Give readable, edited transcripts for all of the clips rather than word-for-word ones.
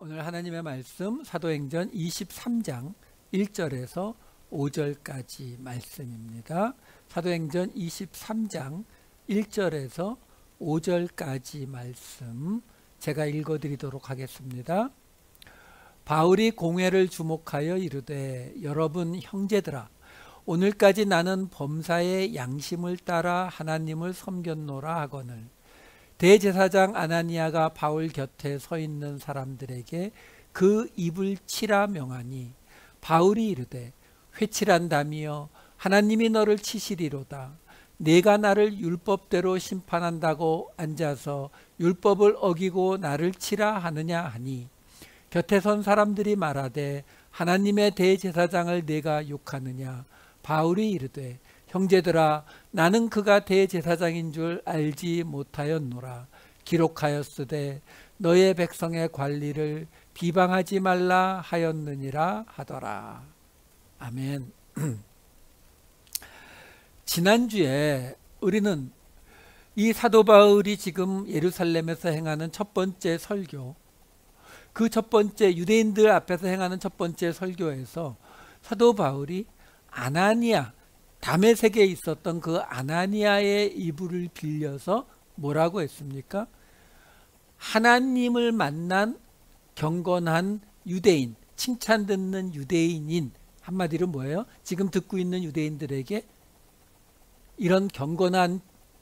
오늘 하나님의 말씀 사도행전 23장 1절에서 5절까지 말씀입니다. 사도행전 23장 1절에서 5절까지 말씀 제가 읽어드리도록 하겠습니다. 바울이 공회를 주목하여 이르되 여러분 형제들아 오늘까지 나는 범사의 양심을 따라 하나님을 섬겼노라 하거늘 대제사장 아나니아가 바울 곁에 서 있는 사람들에게 그 입을 치라 명하니 바울이 이르되 회칠한다미여 하나님이 너를 치시리로다. 내가 나를 율법대로 심판한다고 앉아서 율법을 어기고 나를 치라 하느냐 하니 곁에 선 사람들이 말하되 하나님의 대제사장을 내가 욕하느냐. 바울이 이르되 형제들아 나는 그가 대제사장인 줄 알지 못하였노라. 기록하였으되 너의 백성의 관리를 비방하지 말라 하였느니라 하더라. 아멘. 지난주에 우리는 이 사도 바울이 지금 예루살렘에서 행하는 첫 번째 설교, 그 첫 번째 유대인들 앞에서 행하는 첫 번째 설교에서 사도 바울이 아나니아, 다메섹에 있었던 그 아나니아의 이불을 빌려서 뭐라고 했습니까? 하나님을 만난 경건한 유대인, 칭찬 듣는 유대인인, 한마디로 뭐예요? 지금 듣고 있는 유대인들에게 이런 경건한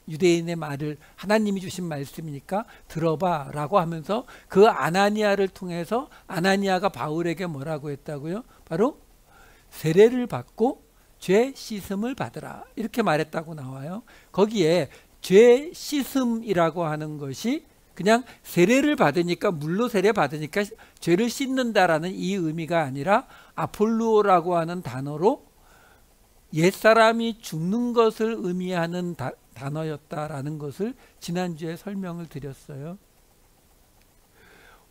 유대인의 말을 하나님이 주신 말씀이니까 들어봐 라고 하면서 그 아나니아를 통해서 아나니아가 바울에게 뭐라고 했다고요? 바로 세례를 받고 죄 씻음을 받으라 이렇게 말했다고 나와요. 거기에 죄 씻음이라고 하는 것이 그냥 세례를 받으니까, 물로 세례 받으니까 죄를 씻는다라는 이 의미가 아니라 아폴루오라고 하는 단어로 옛사람이 죽는 것을 의미하는 단어였다라는 것을 지난주에 설명을 드렸어요.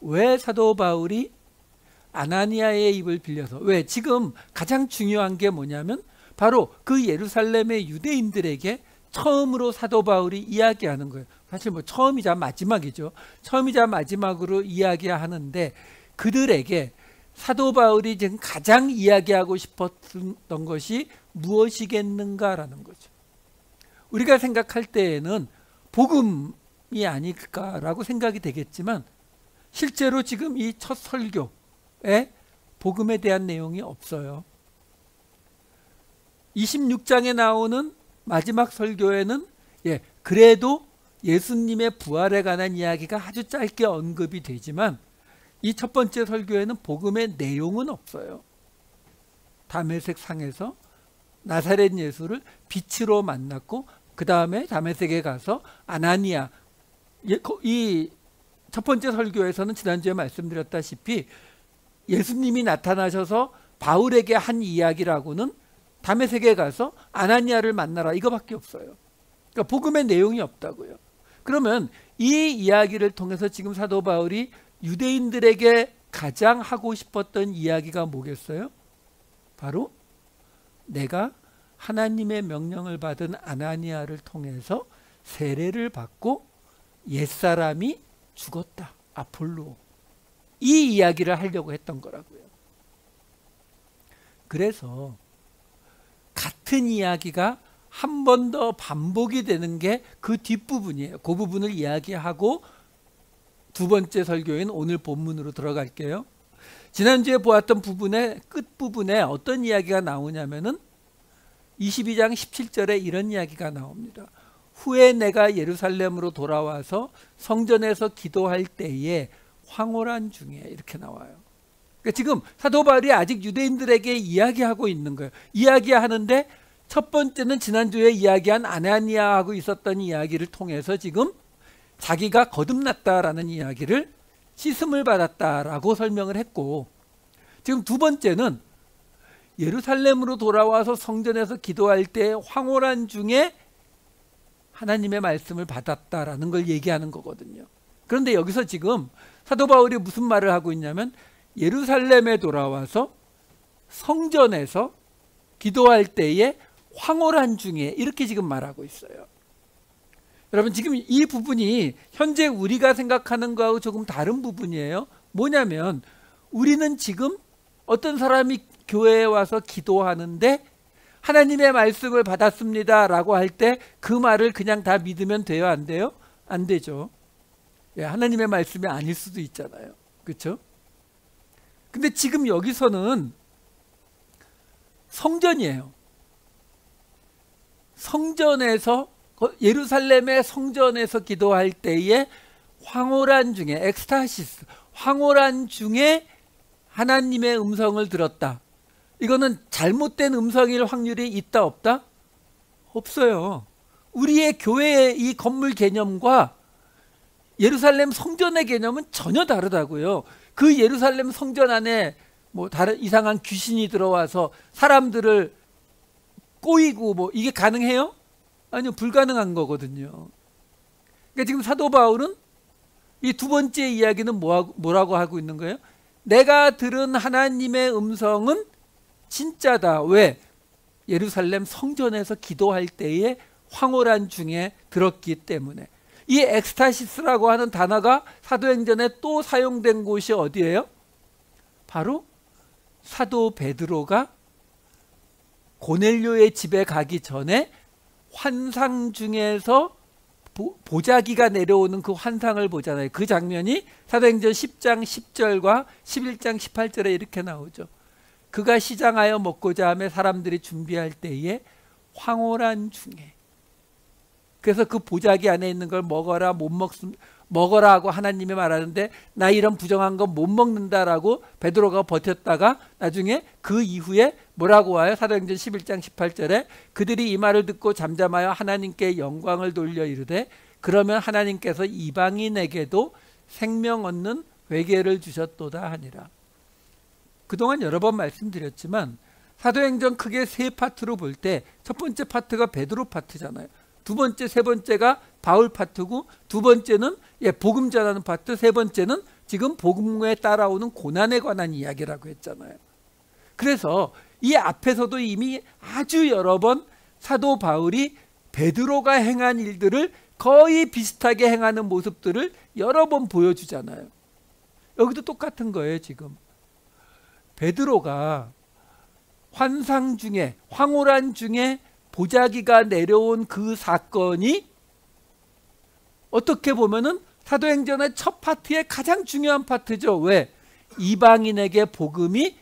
왜 사도 바울이 아나니아의 입을 빌려서, 왜? 지금 가장 중요한 게 뭐냐면 바로 그 예루살렘의 유대인들에게 처음으로 사도 바울이 이야기하는 거예요. 사실 뭐 처음이자 마지막이죠. 처음이자 마지막으로 이야기하는데 그들에게 사도 바울이 지금 가장 이야기하고 싶었던 것이 무엇이겠는가라는 거죠. 우리가 생각할 때에는 복음이 아닐까라고 생각이 되겠지만 실제로 지금 이 첫 설교에 복음에 대한 내용이 없어요. 26장에 나오는 마지막 설교에는 그래도 예수님의 부활에 관한 이야기가 아주 짧게 언급이 되지만 이 첫 번째 설교에는 복음의 내용은 없어요. 다메섹 상에서 나사렛 예수를 빛으로 만났고 그 다음에 다메섹에 가서 아나니아, 이 첫 번째 설교에서는 지난주에 말씀드렸다시피 예수님이 나타나셔서 바울에게 한 이야기라고는 다메섹에 가서 아나니아를 만나라 이거밖에 없어요. 그러니까 복음의 내용이 없다고요. 그러면 이 이야기를 통해서 지금 사도 바울이 유대인들에게 가장 하고 싶었던 이야기가 뭐겠어요? 바로 내가 하나님의 명령을 받은 아나니아를 통해서 세례를 받고 옛사람이 죽었다. 아폴로. 이 이야기를 하려고 했던 거라고요. 그래서 같은 이야기가 한 번 더 반복이 되는 게 그 뒷부분이에요. 그 부분을 이야기하고 두 번째 설교인 오늘 본문으로 들어갈게요. 지난주에 보았던 부분의 끝부분에 어떤 이야기가 나오냐면은 22장 17절에 이런 이야기가 나옵니다. 후에 내가 예루살렘으로 돌아와서 성전에서 기도할 때에 황홀한 중에 이렇게 나와요. 그러니까 지금 사도 바울이 아직 유대인들에게 이야기하고 있는 거예요. 이야기하는데 첫 번째는 지난주에 이야기한 아나니아하고 있었던 이야기를 통해서 지금 자기가 거듭났다라는 이야기를 씻음을 받았다라고 설명을 했고, 지금 두 번째는 예루살렘으로 돌아와서 성전에서 기도할 때 황홀한 중에 하나님의 말씀을 받았다라는 걸 얘기하는 거거든요. 그런데 여기서 지금 사도 바울이 무슨 말을 하고 있냐면 예루살렘에 돌아와서 성전에서 기도할 때에 황홀한 중에 이렇게 지금 말하고 있어요. 여러분 지금 이 부분이 현재 우리가 생각하는 거하고 조금 다른 부분이에요. 뭐냐면 우리는 지금 어떤 사람이 교회에 와서 기도하는데 하나님의 말씀을 받았습니다 라고 할 때 그 말을 그냥 다 믿으면 돼요? 안 돼요? 안 되죠. 예, 하나님의 말씀이 아닐 수도 있잖아요. 그렇죠? 근데 지금 여기서는 성전이에요. 성전에서, 예루살렘의 성전에서 기도할 때에 황홀한 중에, 엑스타시스, 황홀한 중에 하나님의 음성을 들었다. 이거는 잘못된 음성일 확률이 있다 없다? 없어요. 우리의 교회의 이 건물 개념과 예루살렘 성전의 개념은 전혀 다르다고요. 그 예루살렘 성전 안에 뭐 다른 이상한 귀신이 들어와서 사람들을 꼬이고 뭐 이게 가능해요? 아니요, 불가능한 거거든요. 그러니까 지금 사도 바울은 이 두 번째 이야기는 뭐라고 하고 있는 거예요? 내가 들은 하나님의 음성은 진짜다. 왜? 예루살렘 성전에서 기도할 때에 황홀한 중에 들었기 때문에. 이 엑스타시스라고 하는 단어가 사도행전에 또 사용된 곳이 어디예요? 바로 사도 베드로가 고넬료의 집에 가기 전에 환상 중에서 보자기가 내려오는 그 환상을 보잖아요. 그 장면이 사도행전 10장 10절과 11장 18절에 이렇게 나오죠. 그가 시장하여 먹고자 하며 사람들이 준비할 때에 황홀한 중에. 그래서 그 보자기 안에 있는 걸 먹어라, 먹어라 하고 하나님이 말하는데 나 이런 부정한 거 못 먹는다라고 베드로가 버텼다가 나중에 그 이후에 뭐라고 와요? 사도행전 11장 18절에 그들이 이 말을 듣고 잠잠하여 하나님께 영광을 돌려 이르되 그러면 하나님께서 이방인에게도 생명 얻는 회개를 주셨도다 하니라. 그동안 여러 번 말씀드렸지만 사도행전 크게 세 파트로 볼 때 첫 번째 파트가 베드로 파트잖아요. 두 번째, 세 번째가 바울 파트고 두 번째는 복음 전하는 파트, 세 번째는 지금 복음에 따라오는 고난에 관한 이야기라고 했잖아요. 그래서 이 앞에서도 이미 아주 여러 번 사도 바울이 베드로가 행한 일들을 거의 비슷하게 행하는 모습들을 여러 번 보여주잖아요. 여기도 똑같은 거예요. 지금 베드로가 환상 중에, 황홀한 중에 보자기가 내려온 그 사건이 어떻게 보면은 사도행전의 첫 파트의 가장 중요한 파트죠. 왜? 이방인에게 복음이,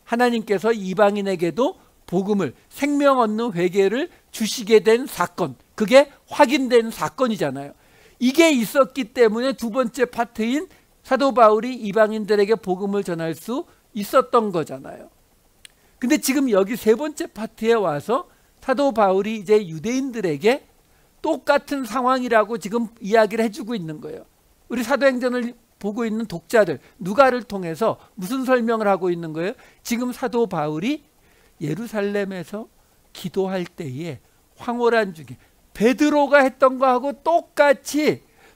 하나님께서 이방인에게도 복음을, 생명 얻는 회개를 주시게 된 사건, 그게 확인된 사건이잖아요. 이게 있었기 때문에 두 번째 파트인 사도 바울이 이방인들에게 복음을 전할 수 있었던 거잖아요. 근데 지금 여기 세 번째 파트에 와서 사도 바울이 이제 유대인들에게 똑같은 상황이라고 지금 이야기를 해주고 있는 거예요. 우리 사도행전을 보고 있는 독자들, 누가를 통해서 무슨 설명을 하고 있는 거예요? 지금 사도 바울이 예루살렘에서 기도할 때에 황홀한 중에 베드로가 했던 거하고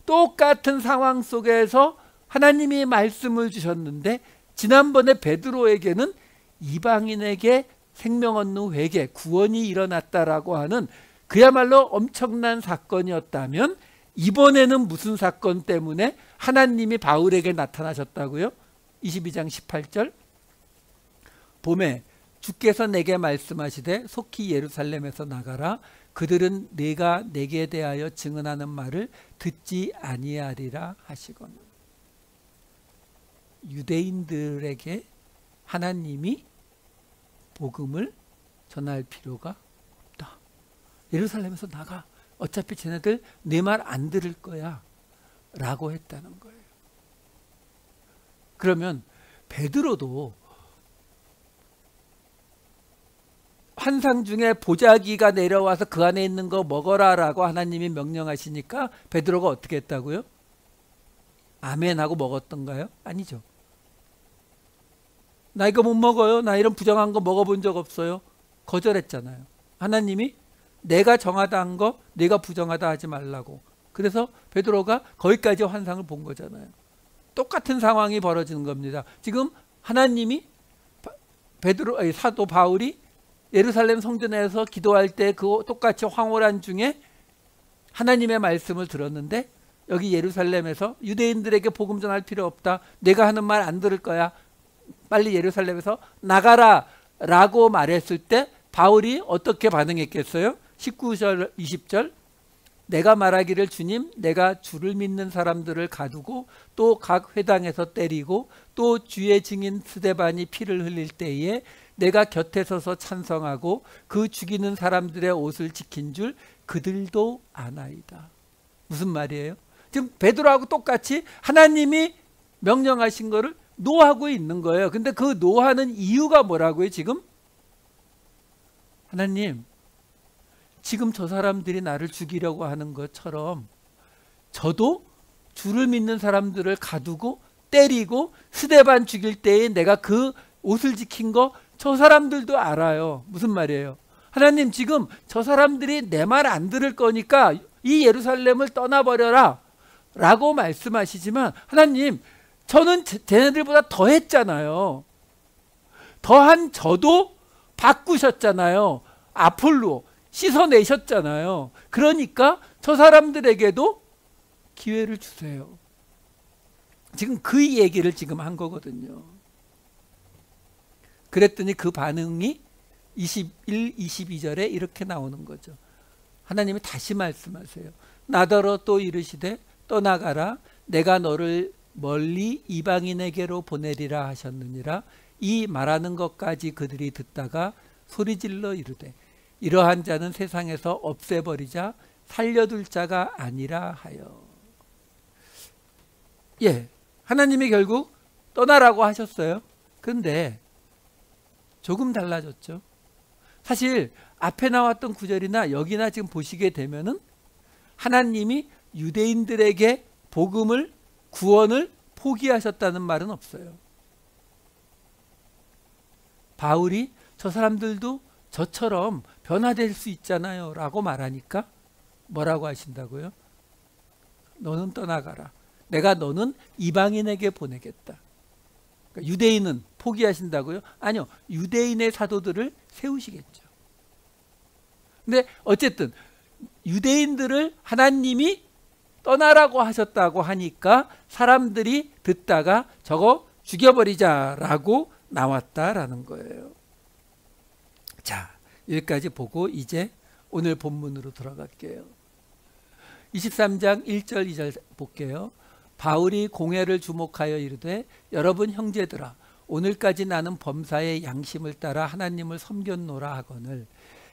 똑같은 상황 속에서 하나님이 말씀을 주셨는데 지난번에 베드로에게는 이방인에게 생명 얻는 회개, 구원이 일어났다라고 하는 그야말로 엄청난 사건이었다면 이번에는 무슨 사건 때문에 하나님이 바울에게 나타나셨다고요? 22장 18절 봄에 주께서 내게 말씀하시되 속히 예루살렘에서 나가라 그들은 네가 내게 대하여 증언하는 말을 듣지 아니하리라 하시거늘. 유대인들에게 하나님이 복음을 전할 필요가 없다. 예루살렘에서 나가. 어차피 쟤네들 내 말 안 들을 거야 라고 했다는 거예요. 그러면 베드로도 환상 중에 보자기가 내려와서 그 안에 있는 거 먹어라 라고 하나님이 명령하시니까 베드로가 어떻게 했다고요? 아멘 하고 먹었던가요? 아니죠. 나 이거 못 먹어요. 나 이런 부정한 거 먹어본 적 없어요. 거절했잖아요. 하나님이 내가 정하다 한 거 내가 부정하다 하지 말라고. 그래서 베드로가 거기까지 환상을 본 거잖아요. 똑같은 상황이 벌어지는 겁니다. 지금 하나님이 사도 바울이 예루살렘 성전에서 기도할 때 그 똑같이 황홀한 중에 하나님의 말씀을 들었는데 여기 예루살렘에서 유대인들에게 복음 전할 필요 없다. 내가 하는 말 안 들을 거야. 빨리 예루살렘에서 나가라 라고 말했을 때 바울이 어떻게 반응했겠어요? 19절 20절 내가 말하기를 주님 내가 주를 믿는 사람들을 가두고 또 각 회당에서 때리고 또 주의 증인 스데반이 피를 흘릴 때에 내가 곁에 서서 찬성하고 그 죽이는 사람들의 옷을 지킨 줄 그들도 아나이다. 무슨 말이에요? 지금 베드로하고 똑같이 하나님이 명령하신 거를 노하고 있는 거예요. 근데 그 노하는 이유가 뭐라고요? 지금 하나님 지금 저 사람들이 나를 죽이려고 하는 것처럼 저도 주를 믿는 사람들을 가두고 때리고 스데반 죽일 때에 내가 그 옷을 지킨 거 저 사람들도 알아요. 무슨 말이에요? 하나님 지금 저 사람들이 내 말 안 들을 거니까 이 예루살렘을 떠나버려라 라고 말씀하시지만 하나님 저는 쟤네들보다 더 했잖아요. 더한 저도 바꾸셨잖아요. 앞으로 씻어내셨잖아요. 그러니까 저 사람들에게도 기회를 주세요. 지금 그 얘기를 지금 한 거거든요. 그랬더니 그 반응이 21, 22절에 이렇게 나오는 거죠. 하나님이 다시 말씀하세요. 나더러 또 이르시되 떠나가라 내가 너를 멀리 이방인에게로 보내리라 하셨느니라. 이 말하는 것까지 그들이 듣다가 소리질러 이르되 이러한 자는 세상에서 없애버리자 살려둘 자가 아니라 하여. 예, 하나님이 결국 떠나라고 하셨어요. 그런데 조금 달라졌죠. 사실 앞에 나왔던 구절이나 여기나 지금 보시게 되면은 하나님이 유대인들에게 복음을 구원을 포기하셨다는 말은 없어요. 바울이 저 사람들도 저처럼 변화될 수 있잖아요 라고 말하니까 뭐라고 하신다고요? 너는 떠나가라. 내가 너는 이방인에게 보내겠다. 그러니까 유대인은 포기하신다고요? 아니요. 유대인의 사도들을 세우시겠죠. 근데 어쨌든 유대인들을 하나님이 떠나라고 하셨다고 하니까 사람들이 듣다가 저거 죽여버리자라고 나왔다라는 거예요. 자, 여기까지 보고 이제 오늘 본문으로 돌아갈게요. 23장 1절 2절 볼게요. 바울이 공회를 주목하여 이르되 여러분 형제들아 오늘까지 나는 범사의 양심을 따라 하나님을 섬겼노라 하거늘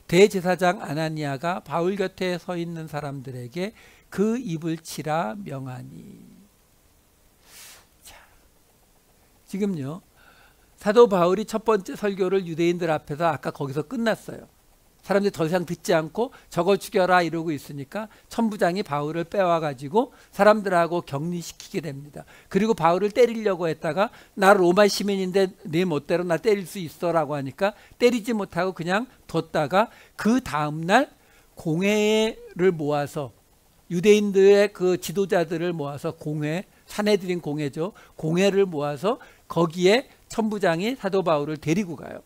대제사장 아나니아가 바울 곁에 서 있는 사람들에게 그 입을 치라 명하니. 자, 지금요 사도 바울이 첫 번째 설교를 유대인들 앞에서 아까 거기서 끝났어요. 사람들이 더 이상 듣지 않고 저거 죽여라 이러고 있으니까 천부장이 바울을 빼와가지고 사람들하고 격리시키게 됩니다. 그리고 바울을 때리려고 했다가 나 로마 시민인데 네 멋대로 나 때릴 수 있어 라고 하니까 때리지 못하고 그냥 뒀다가 그 다음날 공회를 모아서 유대인들의 그 지도자들을 모아서 공회, 사내들인 공회죠. 공회를 모아서 거기에 천부장이 사도 바울을 데리고 가요.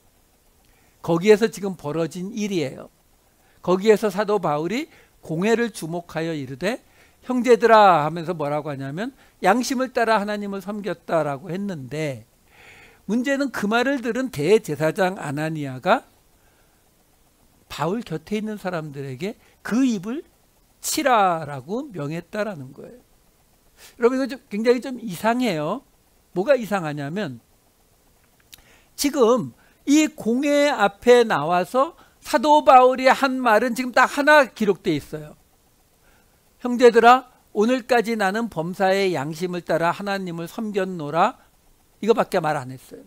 거기에서 지금 벌어진 일이에요. 거기에서 사도 바울이 공회를 주목하여 이르되 형제들아 하면서 뭐라고 하냐면 양심을 따라 하나님을 섬겼다라고 했는데 문제는 그 말을 들은 대제사장 아나니아가 바울 곁에 있는 사람들에게 그 입을 치라라고 명했다라는 거예요. 여러분 이거 굉장히 좀 이상해요. 뭐가 이상하냐면 지금 이 공회 앞에 나와서 사도 바울이 한 말은 지금 딱 하나 기록되어 있어요. 형제들아 오늘까지 나는 범사의 양심을 따라 하나님을 섬겼노라. 이거밖에 말 안 했어요.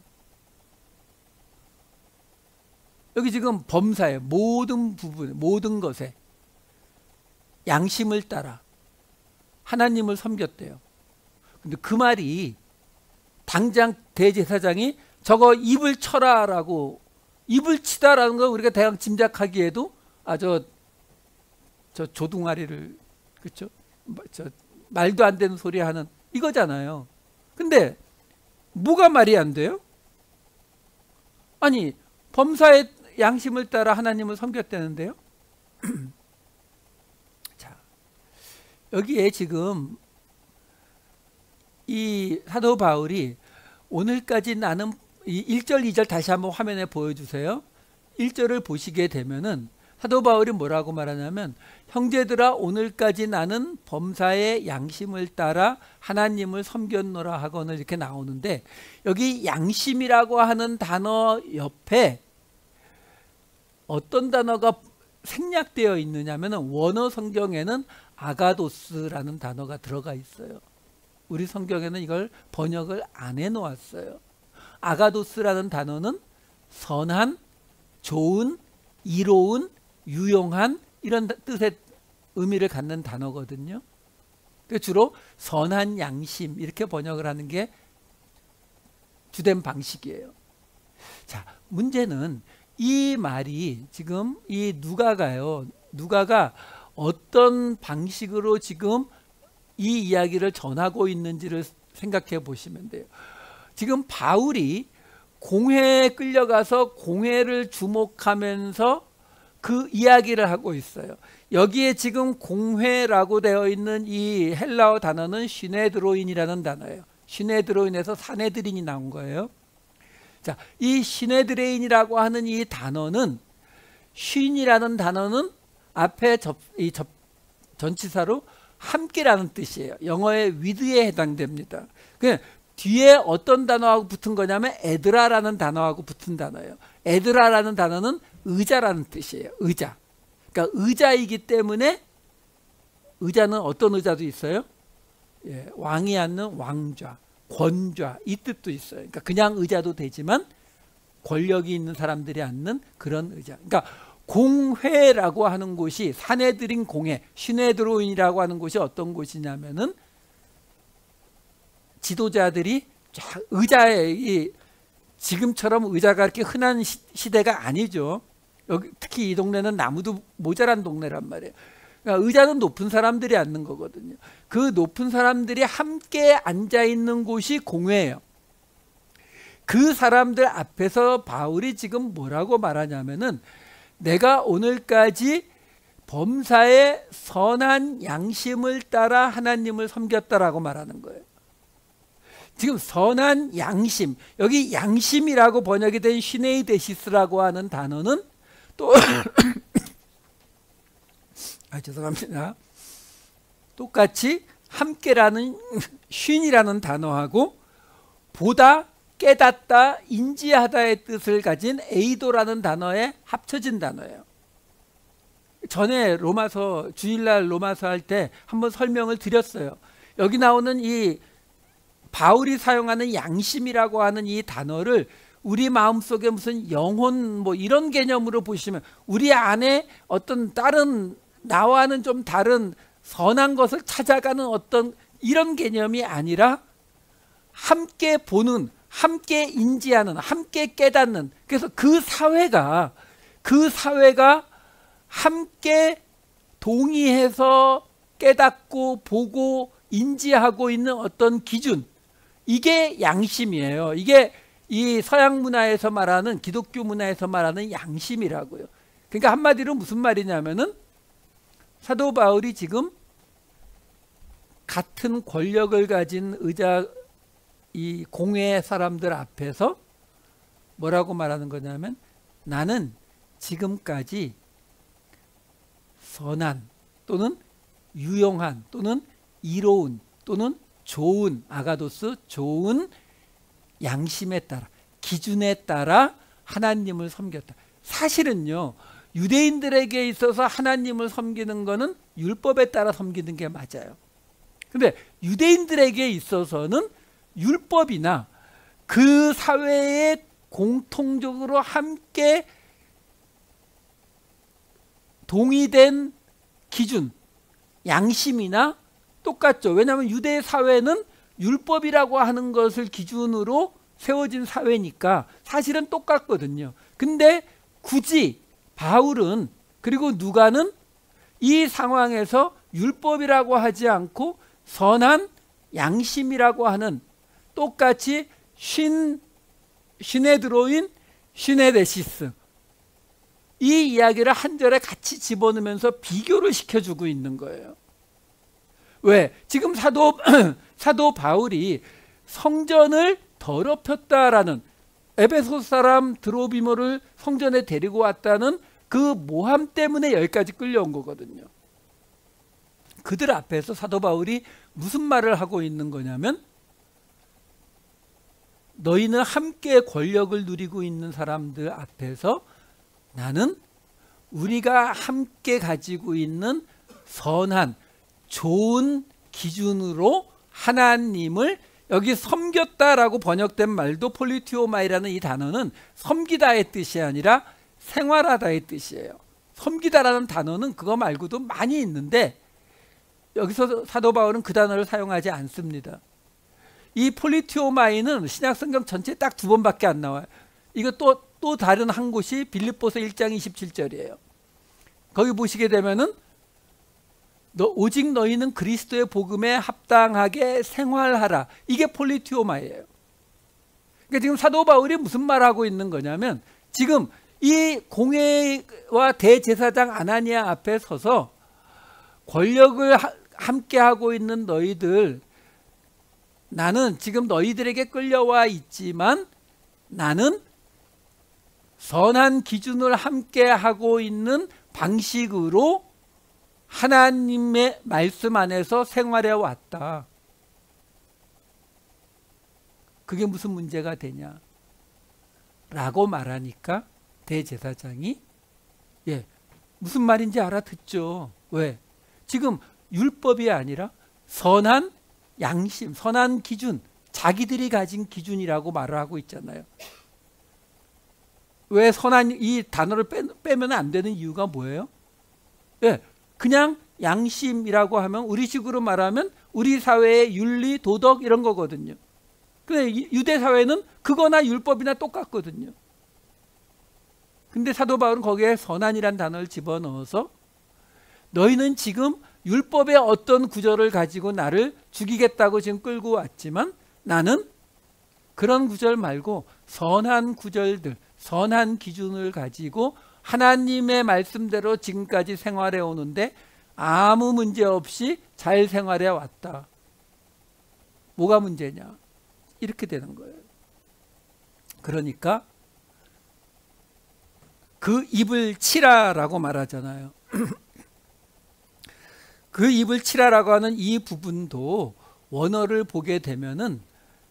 여기 지금 범사의 모든 부분, 모든 것에 양심을 따라 하나님을 섬겼대요. 근데 그 말이 당장 대제사장이 저거 입을 쳐라라고 입을 치다라는 거 우리가 대강 짐작하기에도 저 조둥아리를 그렇죠? 저 말도 안 되는 소리 하는 이거잖아요. 근데 뭐가 말이 안 돼요? 아니 범사의 양심을 따라 하나님을 섬겼다는데요. 자, 여기에 지금 이 사도 바울이 오늘까지 나는 이 1절 2절 다시 한번 화면에 보여주세요. 1절을 보시게 되면은 사도 바울이 뭐라고 말하냐면, 형제들아 오늘까지 나는 범사의 양심을 따라 하나님을 섬겼노라 하거늘, 이렇게 나오는데, 여기 양심이라고 하는 단어 옆에 어떤 단어가 생략되어 있느냐면, 원어 성경에는 아가도스라는 단어가 들어가 있어요. 우리 성경에는 이걸 번역을 안 해놓았어요. 아가도스라는 단어는 선한, 좋은, 이로운, 유용한, 이런 뜻의 의미를 갖는 단어거든요. 주로 선한 양심, 이렇게 번역을 하는 게 주된 방식이에요. 자, 문제는 이 말이 지금 이 누가가 어떤 방식으로 지금 이 이야기를 전하고 있는지를 생각해 보시면 돼요. 지금 바울이 공회에 끌려가서 공회를 주목하면서 그 이야기를 하고 있어요. 여기에 지금 공회라고 되어 있는 이 헬라어 단어는 시네드로인이라는 단어예요. 시네드로인에서 사네드린이 나온 거예요. 자, 이 시네드레인이라고 하는 이 단어는, 쉰이라는 단어는 앞에 전치사로 함께라는 뜻이에요. 영어의 with에 해당됩니다. 뒤에 어떤 단어하고 붙은 거냐면 에드라라는 단어하고 붙은 단어예요. 에드라라는 단어는 의자라는 뜻이에요. 의자. 그러니까 의자이기 때문에, 의자는 어떤 의자도 있어요? 예, 왕이 앉는 왕좌, 권좌, 이 뜻도 있어요. 그러니까 그냥 의자도 되지만 권력이 있는 사람들이 앉는 그런 의자. 그러니까 공회라고 하는 곳이, 사네드린 공회, 시네드로인이라고 하는 곳이 어떤 곳이냐면은, 지도자들이 의자에, 지금처럼 의자가 그렇게 흔한 시대가 아니죠. 여기 특히 이 동네는 나무도 모자란 동네란 말이에요. 그러니까 의자는 높은 사람들이 앉는 거거든요. 그 높은 사람들이 함께 앉아 있는 곳이 공회예요. 그 사람들 앞에서 바울이 지금 뭐라고 말하냐면은, 내가 오늘까지 범사의 선한 양심을 따라 하나님을 섬겼다라고 말하는 거예요. 지금 선한 양심, 여기 양심이라고 번역이 된 시네이데시스라고 하는 단어는 또 죄송합니다. 똑같이 함께라는 쉰이라는 단어하고 보다, 깨닫다, 인지하다의 뜻을 가진 에이도라는 단어에 합쳐진 단어예요. 전에 로마서, 주일날 로마서 할 때 한번 설명을 드렸어요. 여기 나오는 이 바울이 사용하는 양심이라고 하는 이 단어를 우리 마음속에 무슨 영혼 뭐 이런 개념으로 보시면, 우리 안에 어떤 다른, 나와는 좀 다른 선한 것을 찾아가는 어떤 이런 개념이 아니라, 함께 보는, 함께 인지하는, 함께 깨닫는, 그래서 그 사회가 함께 동의해서 깨닫고 보고 인지하고 있는 어떤 기준, 이게 양심이에요. 이게 이 서양 문화에서 말하는, 기독교 문화에서 말하는 양심이라고요. 그러니까 한마디로 무슨 말이냐면은, 사도 바울이 지금 같은 권력을 가진 이 공회 사람들 앞에서 뭐라고 말하는 거냐면, 나는 지금까지 선한 또는 유용한 또는 이로운 또는 좋은, 아가도스, 좋은 양심에 따라, 기준에 따라 하나님을 섬겼다. 사실은요, 유대인들에게 있어서 하나님을 섬기는 거는 율법에 따라 섬기는 게 맞아요. 근데 유대인들에게 있어서는 율법이나 그 사회에 공통적으로 함께 동의된 기준, 양심이나 똑같죠. 왜냐하면 유대 사회는 율법이라고 하는 것을 기준으로 세워진 사회니까 사실은 똑같거든요. 근데 굳이 바울은, 그리고 누가는 이 상황에서 율법이라고 하지 않고 선한 양심이라고 하는, 똑같이 시네드로인, 시네데시스, 이 이야기를 한 절에 같이 집어넣으면서 비교를 시켜주고 있는 거예요. 왜? 지금 사도 바울이 성전을 더럽혔다라는, 에베소 사람 드로비모를 성전에 데리고 왔다는 그 모함 때문에 여기까지 끌려온 거거든요. 그들 앞에서 사도 바울이 무슨 말을 하고 있는 거냐면, 너희는 함께 권력을 누리고 있는 사람들 앞에서 나는 우리가 함께 가지고 있는 선한 좋은 기준으로 하나님을, 여기 섬겼다라고 번역된 말도 폴리티오마이라는 이 단어는 섬기다의 뜻이 아니라 생활하다의 뜻이에요. 섬기다라는 단어는 그거 말고도 많이 있는데 여기서 사도 바울은 그 단어를 사용하지 않습니다. 이 폴리티오마이는 신약성경 전체에 딱 2번밖에 안 나와요. 이거 또 다른 한 곳이 빌립보서 1장 27절이에요. 거기 보시게 되면은 오직 너희는 그리스도의 복음에 합당하게 생활하라. 이게 폴리티오마이에요. 그러니까 지금 사도 바울이 무슨 말하고 있는 거냐면, 지금 이 공회와 대제사장 아나니아 앞에 서서 권력을 함께 하고 있는 너희들, 나는 지금 너희들에게 끌려와 있지만 나는 선한 기준을 함께 하고 있는 방식으로 하나님의 말씀 안에서 생활해 왔다. 그게 무슨 문제가 되냐 라고 말하니까 대제사장이 무슨 말인지 알아듣죠. 왜? 지금 율법이 아니라 선한 양심, 선한 기준, 자기들이 가진 기준이라고 말을 하고 있잖아요. 왜 선한 이 단어를 빼면 안 되는 이유가 뭐예요? 그냥 양심이라고 하면 우리식으로 말하면 우리 사회의 윤리, 도덕 이런 거거든요. 근데 유대 사회는 그거나 율법이나 똑같거든요. 근데 사도 바울은 거기에 선한이란 단어를 집어넣어서 너희는 지금 율법의 어떤 구절을 가지고 나를 죽이겠다고 지금 끌고 왔지만 나는 그런 구절 말고 선한 구절들, 선한 기준을 가지고 하나님의 말씀대로 지금까지 생활해 오는데 아무 문제 없이 잘 생활해 왔다. 뭐가 문제냐? 이렇게 되는 거예요. 그러니까 그 입을 치라라고 말하잖아요. 그 입을 치라라고 하는 이 부분도 원어를 보게 되면은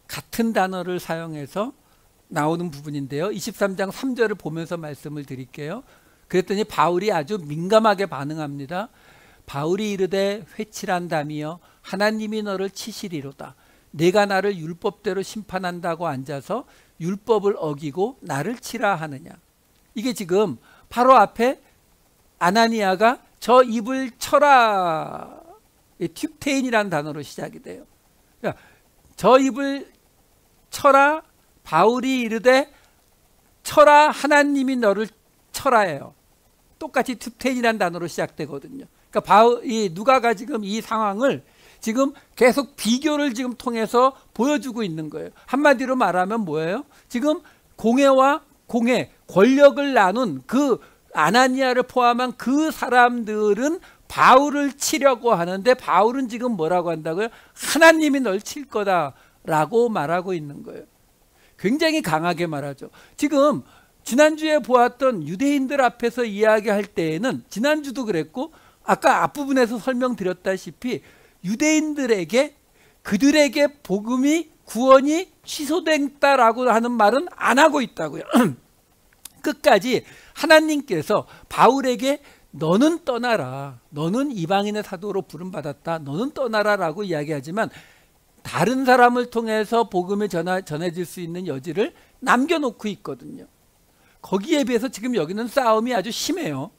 같은 단어를 사용해서 나오는 부분인데요. 23장 3절을 보면서 말씀을 드릴게요. 그랬더니 바울이 아주 민감하게 반응합니다. 바울이 이르되 회칠한다미여 하나님이 너를 치시리로다. 내가 나를 율법대로 심판한다고 앉아서 율법을 어기고 나를 치라 하느냐. 이게 지금 바로 앞에 아나니아가 저 입을 쳐라, 튜테인이라는 단어로 시작이 돼요. 그러니까 저 입을 쳐라, 바울이 이르되 쳐라, 하나님이 너를 쳐라예요. 똑같이 튜테인이라는 단어로 시작되거든요. 그러니까 누가가 지금 이 상황을 지금 계속 비교를 지금 통해서 보여주고 있는 거예요. 한마디로 말하면 뭐예요? 지금 공회와 공회, 권력을 나눈 그 아나니아를 포함한 그 사람들은 바울을 치려고 하는데 바울은 지금 뭐라고 한다고요? 하나님이 널 칠 거다라고 말하고 있는 거예요. 굉장히 강하게 말하죠. 지금 지난주에 보았던 유대인들 앞에서 이야기할 때에는, 지난주도 그랬고 아까 앞부분에서 설명드렸다시피 유대인들에게 그들에게 복음이, 구원이 취소됐다라고 하는 말은 안 하고 있다고요. 끝까지 하나님께서 바울에게 너는 떠나라, 너는 이방인의 사도로 부름받았다, 너는 떠나라 라고 이야기하지만 다른 사람을 통해서 복음이 전해질 수 있는 여지를 남겨놓고 있거든요. 거기에 비해서 지금 여기는 싸움이 아주 심해요.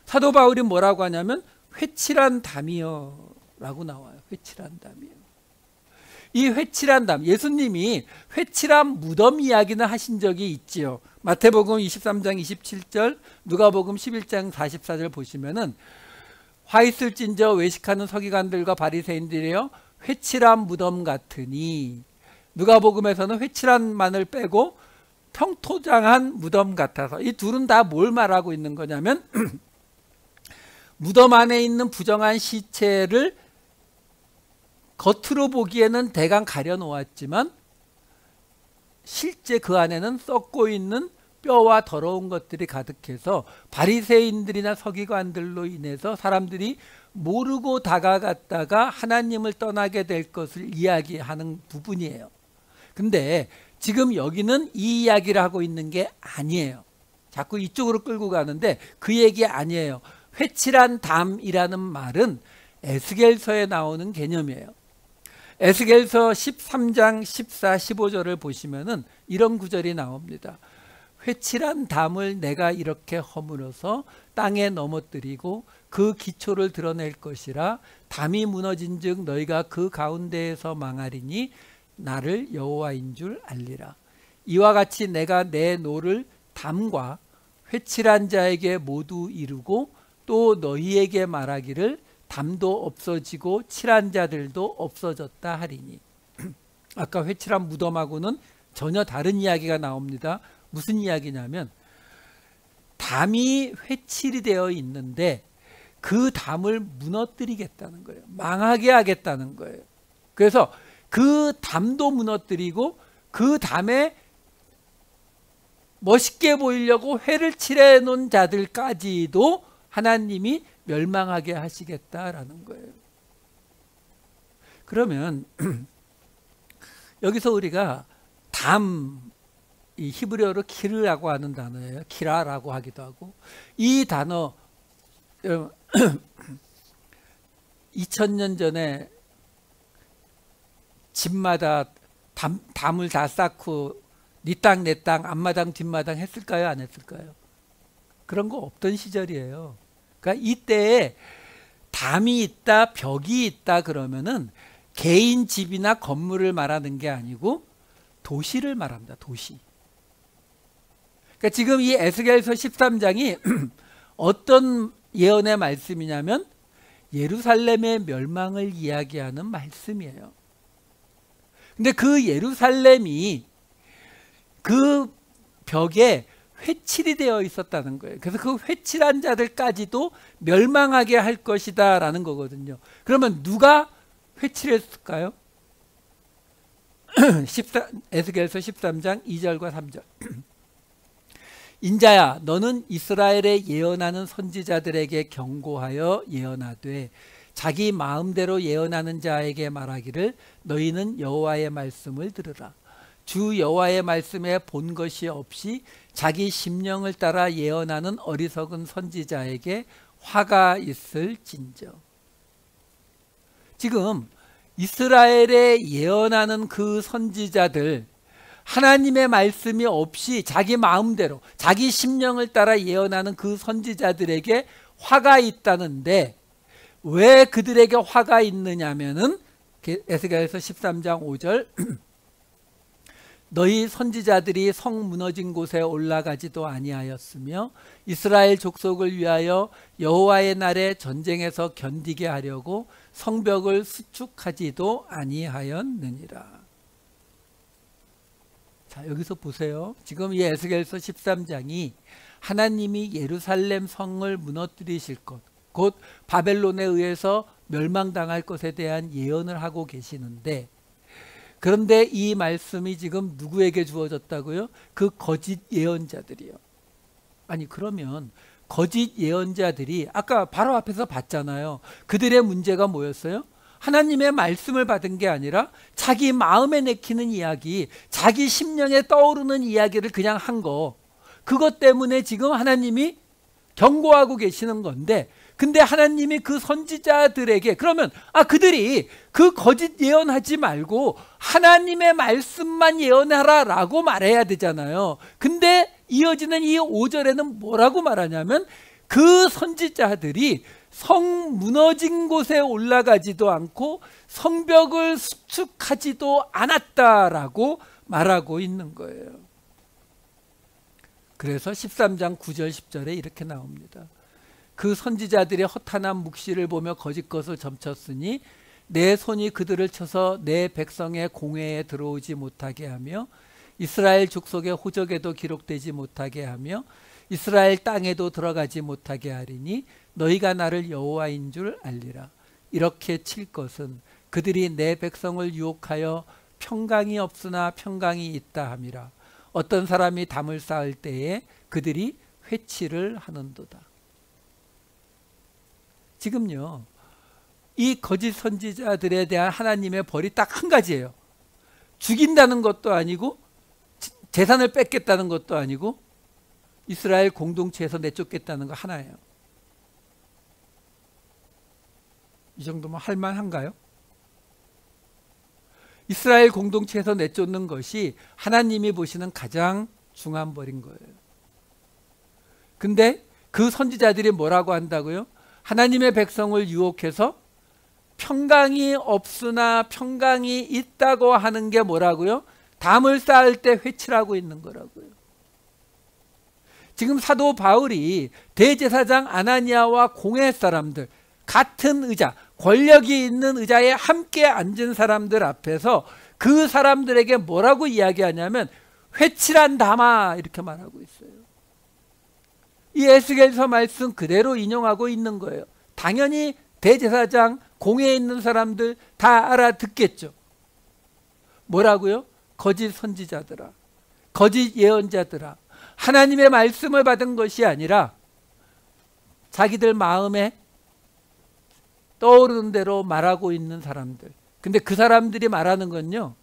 사도 바울이 뭐라고 하냐면 회칠한 담이여 라고 나와요. 회칠한 담이요. 이 회칠한 담, 예수님이 회칠한 무덤 이야기는 하신 적이 있지요. 마태복음 23장 27절, 누가복음 11장 44절 보시면은 화 있을진저 외식하는 서기관들과 바리새인들이여 회칠한 무덤 같으니, 누가복음에서는 회칠한만을 빼고 평토장한 무덤 같아서, 이 둘은 다 뭘 말하고 있는 거냐면 무덤 안에 있는 부정한 시체를 겉으로 보기에는 대강 가려놓았지만 실제 그 안에는 썩고 있는 뼈와 더러운 것들이 가득해서 바리새인들이나 서기관들로 인해서 사람들이 모르고 다가갔다가 하나님을 떠나게 될 것을 이야기하는 부분이에요. 근데 지금 여기는 이 이야기를 하고 있는 게 아니에요. 자꾸 이쪽으로 끌고 가는데 그 얘기 아니에요. 회칠한 담이라는 말은 에스겔서에 나오는 개념이에요. 에스겔서 13장 14, 15절을 보시면은 이런 구절이 나옵니다. 회칠한 담을 내가 이렇게 허물어서 땅에 넘어뜨리고 그 기초를 드러낼 것이라. 담이 무너진 즉 너희가 그 가운데에서 망하리니 나를 여호와인 줄 알리라. 이와 같이 내가 내 노를 담과 회칠한 자에게 모두 이루고 또 너희에게 말하기를 담도 없어지고 칠한 자들도 없어졌다 하리니. 아까 회칠한 무덤하고는 전혀 다른 이야기가 나옵니다. 무슨 이야기냐면 담이 회칠이 되어 있는데 그 담을 무너뜨리겠다는 거예요. 망하게 하겠다는 거예요. 그래서 그 담도 무너뜨리고 그 담에 멋있게 보이려고 회를 칠해 놓은 자들까지도 하나님이 멸망하게 하시겠다라는 거예요. 그러면 여기서 우리가 담, 이 히브리어로 키르라고 하는 단어예요. 키라라고 하기도 하고, 이 단어 2000년 전에 집마다 담을 다 쌓고 네 땅 내 땅 앞마당 뒷마당 했을까요? 안 했을까요? 그런 거 없던 시절이에요. 그러니까 이때에 담이 있다, 벽이 있다 그러면은 개인 집이나 건물을 말하는 게 아니고 도시를 말합니다. 도시. 그러니까 지금 이 에스겔서 13장이 어떤 예언의 말씀이냐면 예루살렘의 멸망을 이야기하는 말씀이에요. 근데 그 예루살렘이 그 벽에 회칠이 되어 있었다는 거예요. 그래서 그 회칠한 자들까지도 멸망하게 할 것이다 라는 거거든요. 그러면 누가 회칠했을까요? 에스겔서 13장 2절과 3절. 인자야 너는 이스라엘에 예언하는 선지자들에게 경고하여 예언하되 자기 마음대로 예언하는 자에게 말하기를 너희는 여호와의 말씀을 들으라. 주 여호와의 말씀에 본 것이 없이 자기 심령을 따라 예언하는 어리석은 선지자에게 화가 있을진저. 지금 이스라엘에 예언하는 그 선지자들, 하나님의 말씀이 없이 자기 마음대로 자기 심령을 따라 예언하는 그 선지자들에게 화가 있다는데 왜 그들에게 화가 있느냐면은 에스겔서 13장 5절 너희 선지자들이 성 무너진 곳에 올라가지도 아니하였으며 이스라엘 족속을 위하여 여호와의 날에 전쟁에서 견디게 하려고 성벽을 수축하지도 아니하였느니라. 자, 여기서 보세요. 지금 이 에스겔서 13장이 하나님이 예루살렘 성을 무너뜨리실 것, 곧 바벨론에 의해서 멸망당할 것에 대한 예언을 하고 계시는데, 그런데 이 말씀이 지금 누구에게 주어졌다고요? 그 거짓 예언자들이요. 아니 그러면 거짓 예언자들이 아까 바로 앞에서 봤잖아요. 그들의 문제가 뭐였어요? 하나님의 말씀을 받은 게 아니라 자기 마음에 내키는 이야기, 자기 심령에 떠오르는 이야기를 그냥 한 거. 그것 때문에 지금 하나님이 경고하고 계시는 건데, 근데 하나님이 그 선지자들에게 그러면 그들이 그 거짓 예언하지 말고 하나님의 말씀만 예언하라 라고 말해야 되잖아요. 근데 이어지는 이 5절에는 뭐라고 말하냐면 그 선지자들이 성 무너진 곳에 올라가지도 않고 성벽을 수축하지도 않았다라고 말하고 있는 거예요. 그래서 13장 9절 10절에 이렇게 나옵니다. 그 선지자들의 허탄한 묵시를 보며 거짓 것을 점쳤으니 내 손이 그들을 쳐서 내 백성의 공회에 들어오지 못하게 하며 이스라엘 족속의 호적에도 기록되지 못하게 하며 이스라엘 땅에도 들어가지 못하게 하리니 너희가 나를 여호와인 줄 알리라. 이렇게 칠 것은 그들이 내 백성을 유혹하여 평강이 없으나 평강이 있다 함이라. 어떤 사람이 담을 쌓을 때에 그들이 회치를 하는도다. 지금요, 이 거짓 선지자들에 대한 하나님의 벌이 딱 한 가지예요. 죽인다는 것도 아니고 재산을 뺏겠다는 것도 아니고 이스라엘 공동체에서 내쫓겠다는 거 하나예요. 이 정도면 할만한가요? 이스라엘 공동체에서 내쫓는 것이 하나님이 보시는 가장 중한 벌인 거예요. 근데 그 선지자들이 뭐라고 한다고요? 하나님의 백성을 유혹해서 평강이 없으나 평강이 있다고 하는 게 뭐라고요? 담을 쌓을 때 회치라고 있는 거라고요. 지금 사도 바울이 대제사장 아나니아와 공회 사람들, 같은 의자, 권력이 있는 의자에 함께 앉은 사람들 앞에서 그 사람들에게 뭐라고 이야기하냐면 회칠한 담아 이렇게 말하고 있어요. 이 에스겔서 말씀 그대로 인용하고 있는 거예요. 당연히 대제사장, 공회에 있는 사람들 다 알아듣겠죠. 뭐라고요? 거짓 선지자들아, 거짓 예언자들아, 하나님의 말씀을 받은 것이 아니라 자기들 마음에 떠오르는 대로 말하고 있는 사람들. 근데 그 사람들이 말하는 건요,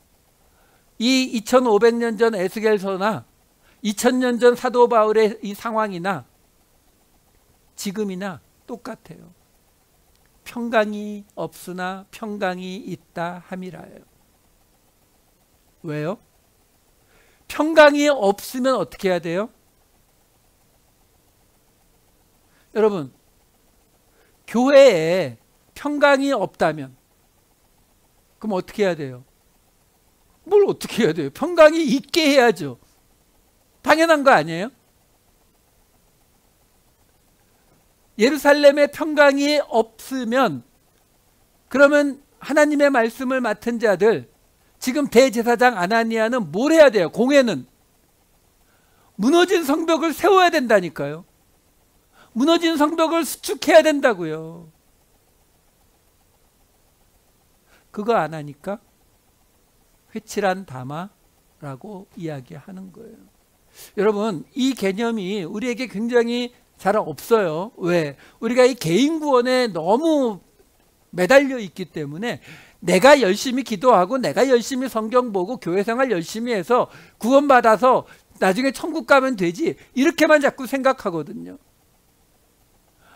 이 2500년 전 에스겔서나 2000년 전 사도 바울의 이 상황이나 지금이나 똑같아요. 평강이 없으나 평강이 있다 함이라요. 왜요? 평강이 없으면 어떻게 해야 돼요? 여러분, 교회에 평강이 없다면 그럼 어떻게 해야 돼요? 뭘 어떻게 해야 돼요? 평강이 있게 해야죠. 당연한 거 아니에요? 예루살렘에 평강이 없으면 그러면 하나님의 말씀을 맡은 자들, 지금 대제사장 아나니아는 뭘 해야 돼요? 공회는 무너진 성벽을 세워야 된다니까요. 무너진 성벽을 수축해야 된다고요. 그거 안 하니까 회칠한 담아라고 이야기하는 거예요. 여러분, 이 개념이 우리에게 굉장히 잘 없어요. 왜? 우리가 이 개인 구원에 너무 매달려 있기 때문에 내가 열심히 기도하고 내가 열심히 성경 보고 교회 생활 열심히 해서 구원받아서 나중에 천국 가면 되지, 이렇게만 자꾸 생각하거든요.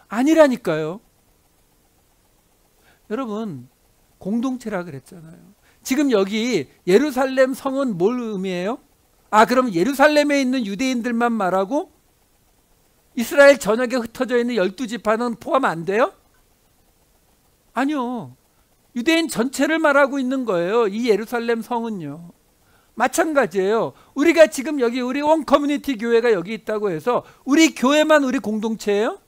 아니라니까요. 여러분, 공동체라 그랬잖아요. 지금 여기 예루살렘 성은 뭘 의미해요? 그럼 예루살렘에 있는 유대인들만 말하고 이스라엘 전역에 흩어져 있는 12지파는 포함 안 돼요? 아니요. 유대인 전체를 말하고 있는 거예요. 이 예루살렘 성은요. 마찬가지예요. 우리가 지금 여기 우리 원 커뮤니티 교회가 여기 있다고 해서 우리 교회만 우리 공동체예요?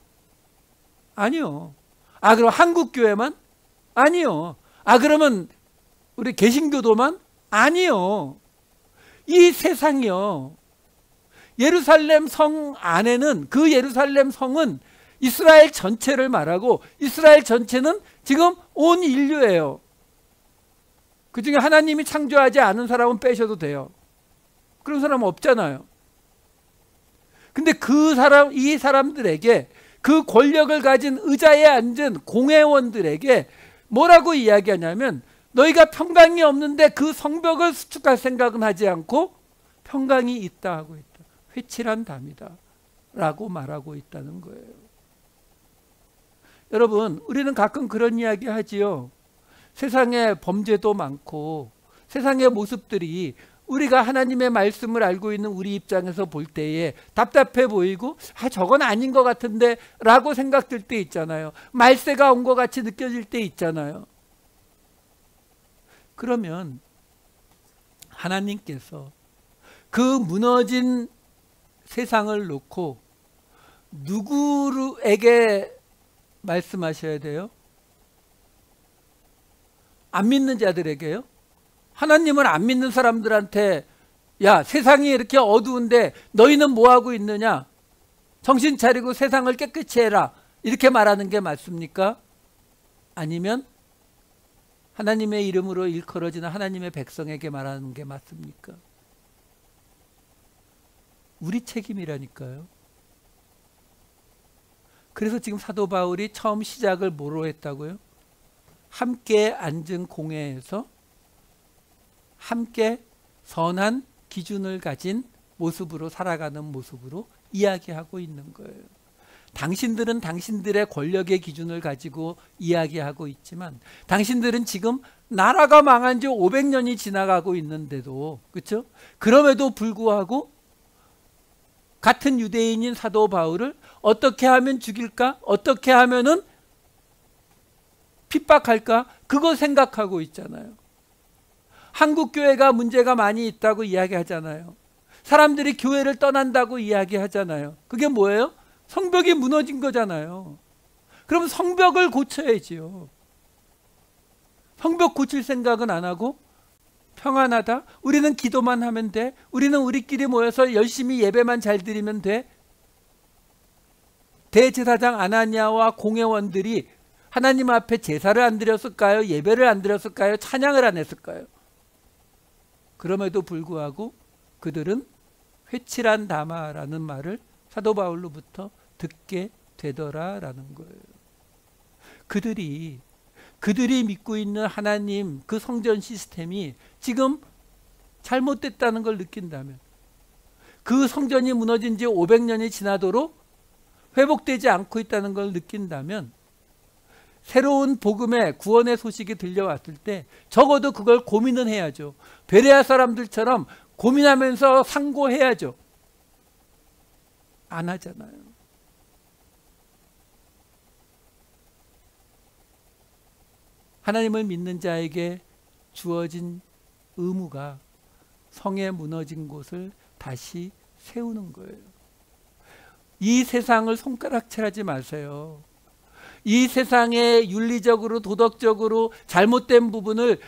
아니요. 그럼 한국 교회만? 아니요. 그러면 우리 개신교도만? 아니요. 이 세상이요, 예루살렘 성 안에는, 그 예루살렘 성은 이스라엘 전체를 말하고 이스라엘 전체는 지금 온 인류예요. 그 중에 하나님이 창조하지 않은 사람은 빼셔도 돼요. 그런 사람은 없잖아요. 근데 이 사람들에게, 그 권력을 가진 의자에 앉은 공회원들에게 뭐라고 이야기하냐면, 너희가 평강이 없는데 그 성벽을 수축할 생각은 하지 않고 평강이 있다 하고 있다. 회칠한 담이다 라고 말하고 있다는 거예요. 여러분, 우리는 가끔 그런 이야기 하지요. 세상에 범죄도 많고 세상의 모습들이 우리가 하나님의 말씀을 알고 있는 우리 입장에서 볼 때에 답답해 보이고 저건 아닌 것 같은데 라고 생각될 때 있잖아요. 말세가 온 것 같이 느껴질 때 있잖아요. 그러면 하나님께서 그 무너진 세상을 놓고 누구에게 말씀하셔야 돼요? 안 믿는 자들에게요? 하나님을 안 믿는 사람들한테, 야, 세상이 이렇게 어두운데 너희는 뭐하고 있느냐? 정신 차리고 세상을 깨끗이 해라, 이렇게 말하는 게 맞습니까? 아니면 하나님의 이름으로 일컬어지는 하나님의 백성에게 말하는 게 맞습니까? 우리 책임이라니까요. 그래서 지금 사도 바울이 처음 시작을 뭐로 했다고요? 함께 앉은 공회에서 함께 선한 기준을 가진 모습으로 살아가는 모습으로 이야기하고 있는 거예요. 당신들은 당신들의 권력의 기준을 가지고 이야기하고 있지만 당신들은 지금 나라가 망한 지 500년이 지나가고 있는데도, 그렇죠? 그럼에도 불구하고 같은 유대인인 사도 바울을 어떻게 하면 죽일까? 어떻게 하면은 핍박할까? 그거 생각하고 있잖아요. 한국 교회가 문제가 많이 있다고 이야기하잖아요. 사람들이 교회를 떠난다고 이야기하잖아요. 그게 뭐예요? 성벽이 무너진 거잖아요. 그럼 성벽을 고쳐야지요. 성벽 고칠 생각은 안 하고 평안하다? 우리는 기도만 하면 돼? 우리는 우리끼리 모여서 열심히 예배만 잘 드리면 돼? 대제사장 아나니아와 공회원들이 하나님 앞에 제사를 안 드렸을까요? 예배를 안 드렸을까요? 찬양을 안 했을까요? 그럼에도 불구하고 그들은 회칠한 다마라는 말을 사도 바울로부터 듣게 되더라라는 거예요. 그들이 믿고 있는 하나님 그 성전 시스템이 지금 잘못됐다는 걸 느낀다면, 그 성전이 무너진 지 500년이 지나도록 회복되지 않고 있다는 걸 느낀다면, 새로운 복음의 구원의 소식이 들려왔을 때 적어도 그걸 고민은 해야죠. 베레아 사람들처럼 고민하면서 상고해야죠. 안 하잖아요. 하나님을 믿는 자에게 주어진 의무가 성에 무너진 곳을 다시 세우는 거예요. 이 세상을 손가락질하지 마세요. 이 세상의 윤리적으로 도덕적으로 잘못된 부분을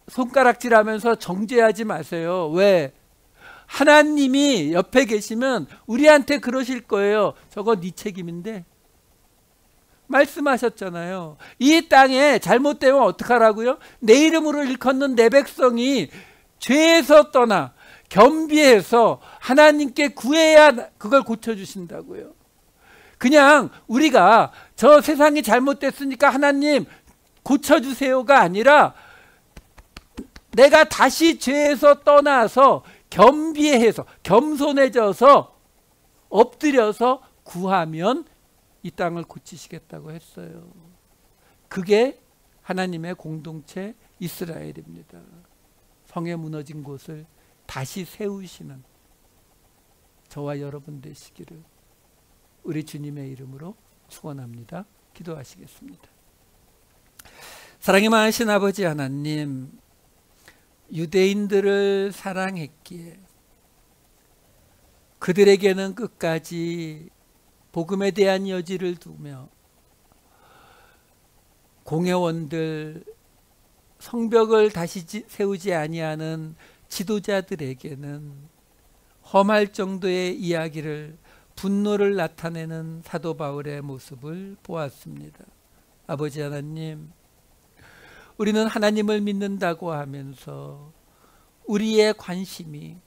손가락질하면서 정죄하지 마세요. 왜? 하나님이 옆에 계시면 우리한테 그러실 거예요. 저거 네 책임인데. 말씀하셨잖아요. 이 땅에 잘못되면 어떡하라고요? 내 이름으로 일컫는 내 백성이 죄에서 떠나 겸비해서 하나님께 구해야 그걸 고쳐주신다고요. 그냥 우리가 저 세상이 잘못됐으니까 하나님 고쳐주세요가 아니라 내가 다시 죄에서 떠나서 겸비해서 겸손해져서 엎드려서 구하면 이 땅을 고치시겠다고 했어요. 그게 하나님의 공동체 이스라엘입니다. 성에 무너진 곳을 다시 세우시는 저와 여러분 되시기를 우리 주님의 이름으로 축원합니다. 기도하시겠습니다. 사랑이 많으신 아버지 하나님, 유대인들을 사랑했기에 그들에게는 끝까지 복음에 대한 여지를 두며 공회원들, 성벽을 다시 세우지 아니하는 지도자들에게는 험할 정도의 이야기를, 분노를 나타내는 사도 바울의 모습을 보았습니다. 아버지 하나님, 우리는 하나님을 믿는다고 하면서 우리의 관심이,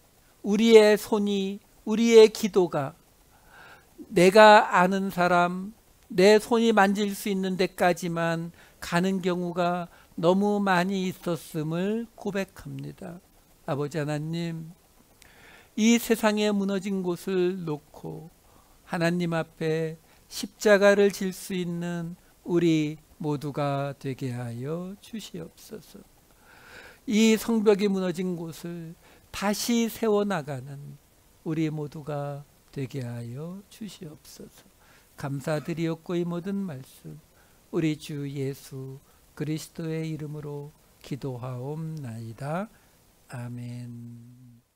우리의 손이, 우리의 기도가 내가 아는 사람, 내 손이 만질 수 있는 데까지만 가는 경우가 너무 많이 있었음을 고백합니다. 아버지 하나님, 이 세상에 무너진 곳을 놓고 하나님 앞에 십자가를 질 수 있는 우리 모두가 되게 하여 주시옵소서. 이 성벽이 무너진 곳을 다시 세워나가는 우리 모두가 되게 하여 주시옵소서. 감사드리옵고 이 모든 말씀 우리 주 예수 그리스도의 이름으로 기도하옵나이다. 아멘.